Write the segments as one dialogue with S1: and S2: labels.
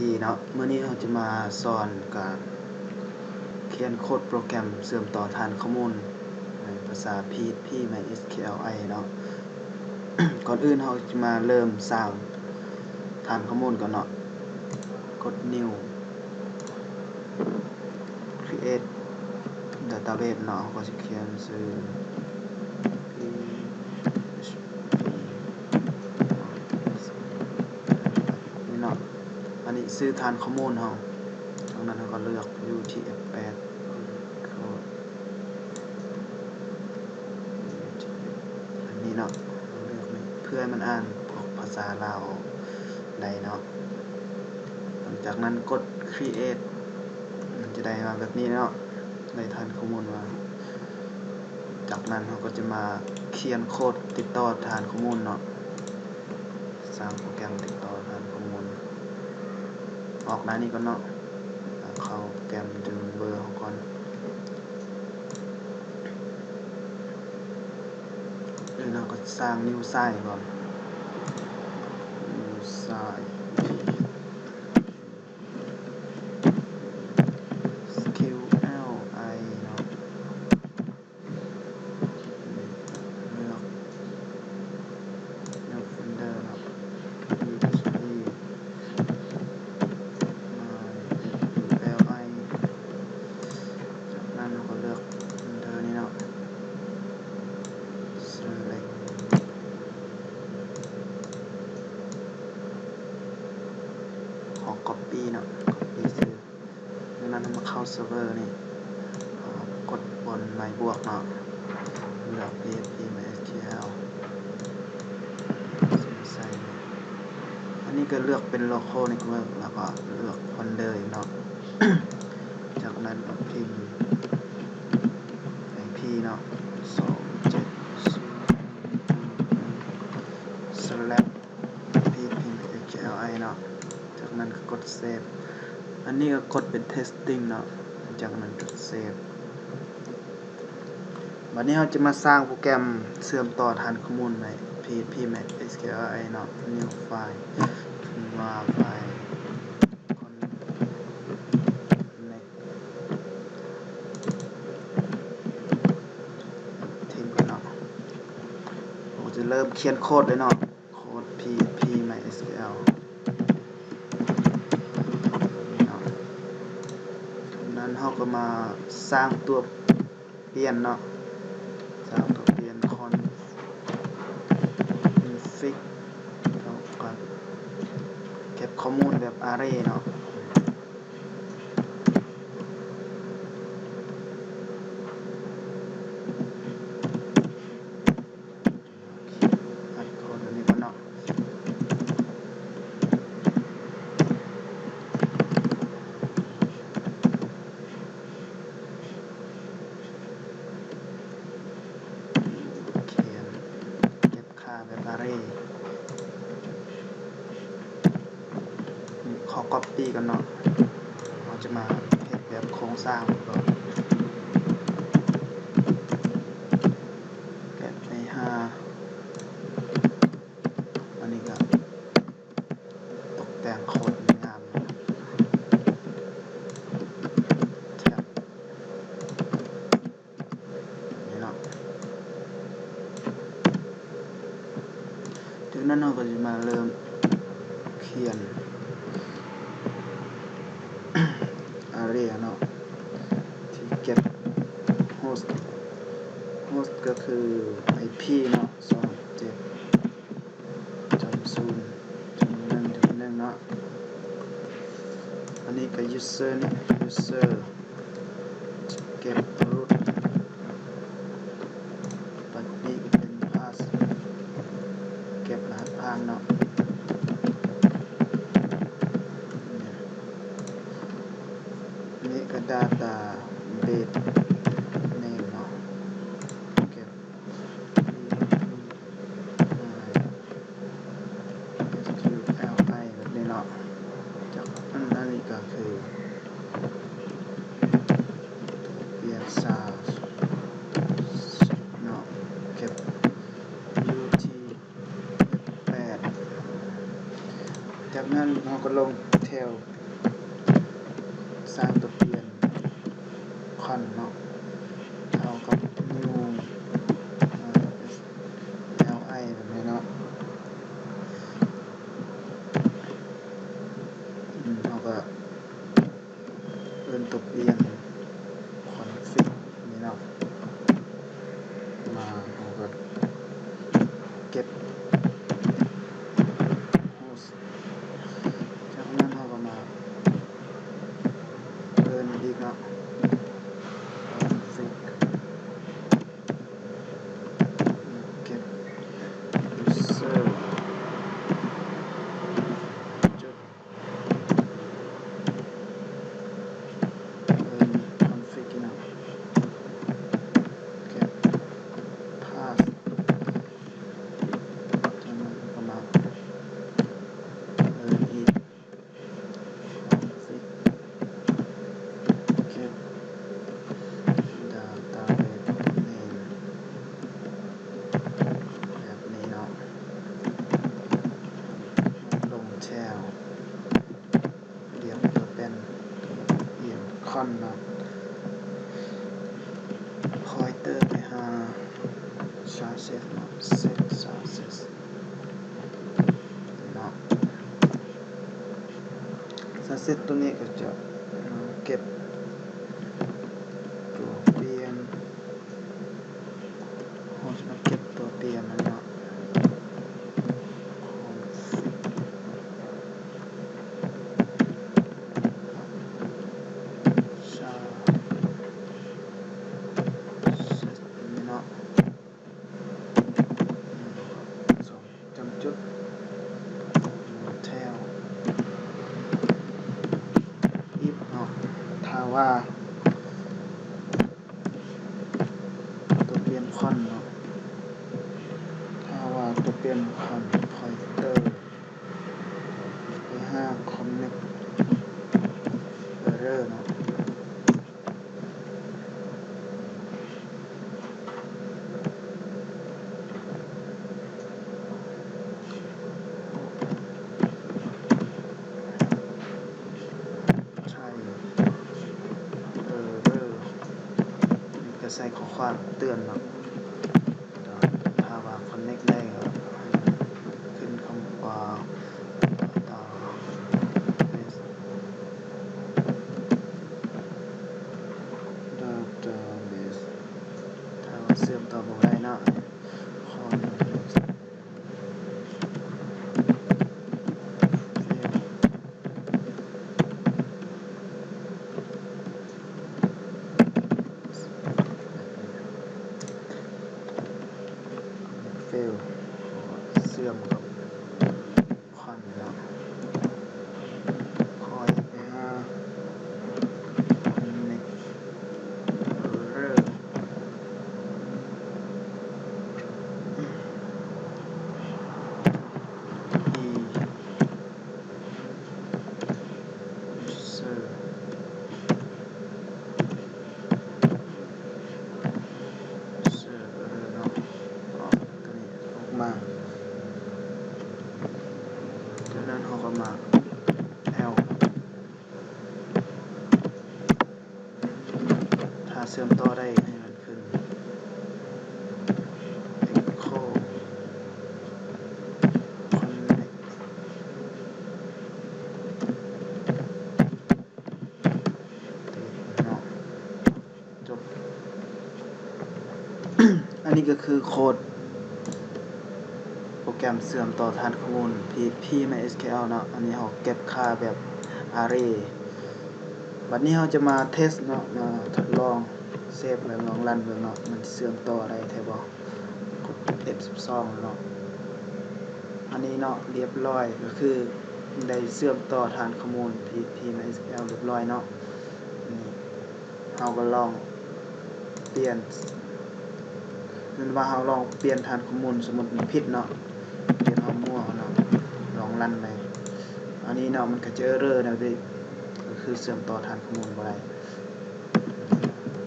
S1: ดีเนาะเมื่อนี้เราจะมาสอนการเขียนโค้ดโปรแกรมเชื่อมต่อฐานข้อมูลในภาษา PHP MySQLi เนาะ ก่อนอื่นเราจะมาเริ่มสร้างฐานข้อมูลก่อนเนาะกด New Create Database เนาะก็จะเขียนชื่อ นี่เนาะอันนี้ซื้อฐานข้อมูลเราจากนั้นเราก็เลือก UTF-8 อันนี้เนาะเราเลือกเพื่อให้มันอ่านพวกภาษาลาวได้เนาะหลังจากนั้นกด Create มันจะได้มาแบบนี้เนาะได้ฐานข้อมูลมาจากนั้นเราก็จะมาเขียนโค้ดติดต่อฐานข้อมูลเนาะสร้างโปรแกรมติดต่อฐานข้อมูลออกหน้านี้ก็เนาะเข้าโปรแกรมดึงเบอร์ของก่อนแล้วเราก็สร้าง new site ก่อน new site SQLi เนาะเลือกโฟลเดอร์เนาะ PHP MySQLi จากนั้นเราก็เลือกโฟลเดอร์นี้เนาะ select ขอ copy เนาะ copy ชื่อจากนั้นเรามาเข้าเซิร์ฟเวอร์นี่กดบนไม้บวกเนาะเลือก PHP MySQL ใส่อันนี้ก็เลือกเป็น local network แล้วก็เลือก folder เนาะ จากนั้นก็พิมพ์ IP เนาะ270/php/MySQLi เนาะจากนั้นก็กด save อันนี้ก็กดเป็น testing เนาะจากนั้นกด save วันนี้เราจะมาสร้างโปรแกรมเชื่อมต่อฐานข้อมูลใน PHP MySQLi เนาะ new file ขึ้นว่าไฟล์ทิ้งก่อนเนาะผมจะเริ่มเขียนโค้ดเลยเนาะโค้ด PHP MySQL นั้นเราก็มาสร้างตัวเปลี่ยนเนาะสร้างตัวเปลี่ยน config แล้วก็เก็บข้อมูลแบบ array เนาะอัดโค้ดอันนี้ก่อนเนาะเขียนเก็บค่าแบบ array ขอ copy กันเนาะเราจะมาเก็บแบบโครงสร้างก่อนแบบใน5อันนี้ก็ตกแต่งโค้ดงามแท็บนี่เนาะจากนั้นเราก็จะมาเริ่มเขียน array เนาะที่เก็บ host ก็คือ IP เนาะ270.1.1เนาะอันนี้ก็ user เนี่ย user เก็บ root ปัจจุบันเป็น pass เก็บรหัสผ่านเนาะนี่ก็ database name เนาะเก็บ SQLi แบบนี้เนาะจากอันนี้ก็คือเปลี่ยน source เนาะเก็บ UTF-8 จากนั้นเราก็ลง SQL สร้างตัวเปลี่ยนคอนเนาะเท่ากับ new li แบบนี้เนาะเราก็เอิ้นตัวเปลี่ยน config นี่เนาะมาเราก็เก็บ host จากนั้นเราก็มาเอิ้นอีกเนาะ config เก็บ user จุดconfig เนาะเก็บ path จากนั้นก็มาอีก config เก็บ database name แบบนี้เนาะลงแชลเรียบตัวเป็นเอียงคอนเนาะคอยเตอร์ไปหา charges เนาะ set charges เนาะ charges ตัวนี้ก็จะเก็บตัวเปลี่ยนเราจะมาเก็บตัวเปลี่ยนมันเนาะ config charges นี่เนาะจำจุด tail if เนาะถ้าว่าตัวเปลี่ยนคอนเนาะถ้าว่าตัวเปลี่ยนคอน pointer ไปหา connect error เนาะใช่ error นี่ก็ใส่ข้อความเตือนเนาะถ้าว่า connect ได้ก็ขึ้นคำว่าต่อ database ถ้าว่าเสื่อมต่อบ่ได้เนาะfail เสื่อมกับคอนเนาะคอยไปหา connect error อี user error เนาะตัวนี้ออกมาจากนั้นเราก็มา L ถ้าเสื่อมต่อได้ให้มันขึ้น echo connect เนาะจบ อันนี้ก็คือโค้ดโปรแกรมเสื่อมต่อฐานข้อมูล PHP MySQL เนาะอันนี้เราเก็บค่าแบบ array บัดนี้เราจะมาเทสเนาะมาทดลองเซฟแล้วลองรันเบิ่งเนาะมันเสื่อมต่อได้แท้บ่กด F12 เนาะอันนี้เนาะเรียบร้อยก็คือได้เสื่อมต่อฐานข้อมูล PHP MySQL เรียบร้อยเนาะนี่เราก็ลองเปลี่ยนนั่นว่าเราลองเปลี่ยนฐานข้อมูลสมมุติมันผิดเนาะเปลี่ยนเอามั่วเนาะลองรันไปอันนี้เนาะมันก็จะ error นะพี่ก็คือเสื่อมต่อฐานข้อมูลบ่ได้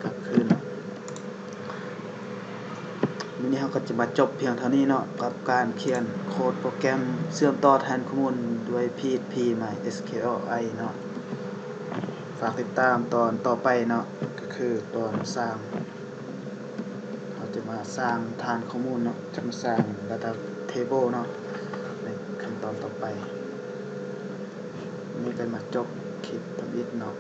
S1: กลับคืนเนาะ นี้เราก็จะมาจบเพียงเท่านี้เนาะกับการเขียนโคดโปรแกรมเชื่อมต่อฐานข้อมูลด้วย PHP MySQLi เนาะฝากติดตามตอนต่อไปเนาะก็คือตอนสร้างเราจะมาสร้างฐานข้อมูลเนาะจะมาสร้าง Data Table เนาะในขั้นตอนต่อไปนี่ก็มาจบคลิปทำอิฐเนาะ